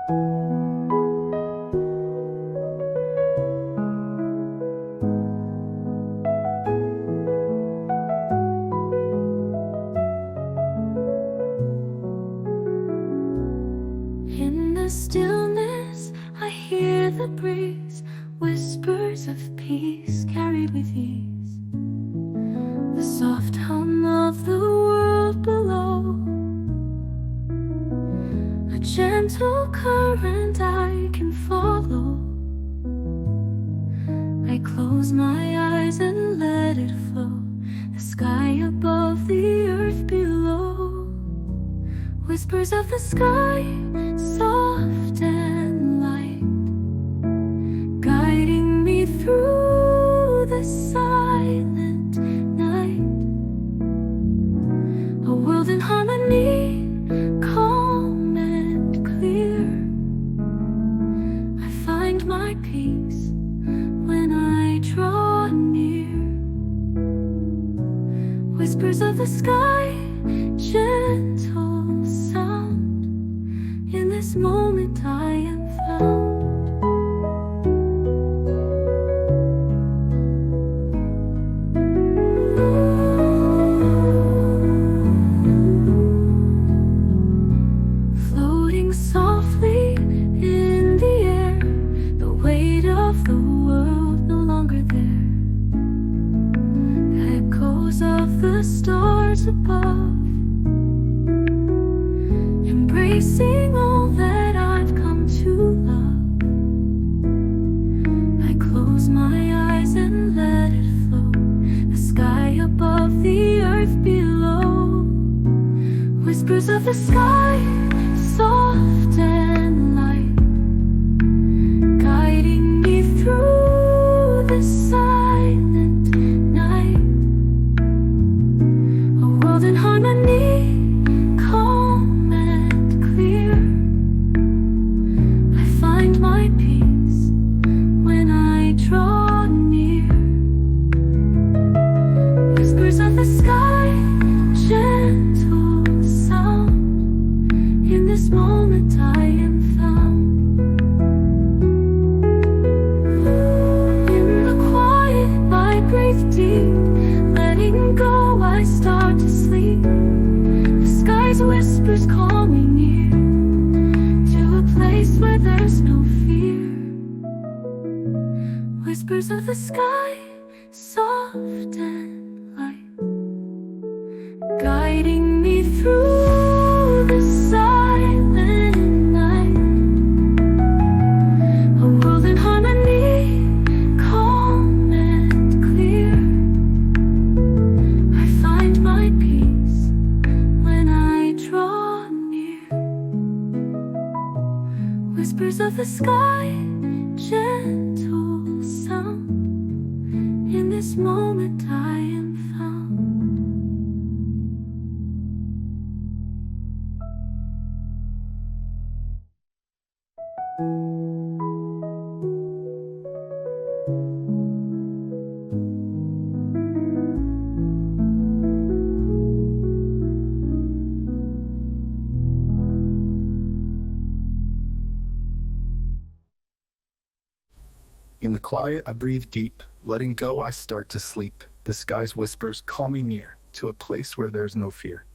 In the stillness, I hear the breeze, whispers of peace carried with ease, the soft hum of the world below, a gentle current I can follow. I close my eyes and let it flow, the sky above, the earth below, whispers of the sky, soft and light, guiding me through the silent night. A world in harmony, calm and clear. I find my peace when I draw near. Whispers of the sky, gentle sound. In this moment I am found. Floating softly in the air, the weight of the world no longer there. Echoes of the stars above, embracing all that I've come to love. I close my eyes and let it flow, the sky above, the earth below, whispers of the sky, soft and light, guiding me through the silent night. A world in harmony, calm and clear. I find my peace when I draw near. Whispers of the sky, gentle sound. In this moment I am found. In the quiet I breathe deep, letting go I start to sleep. The sky's whispers call me near, to a place where there's no fear. Whispers of the sky, soft and light, guiding me through the silent night. A world in harmony, calm and clear. I find my peace when I draw near. Whispers of the sky, gentle sound. In this moment I am found. In the quiet, I breathe deep. Letting go, I start to sleep. The sky's whispers call me near, to a place where there's no fear.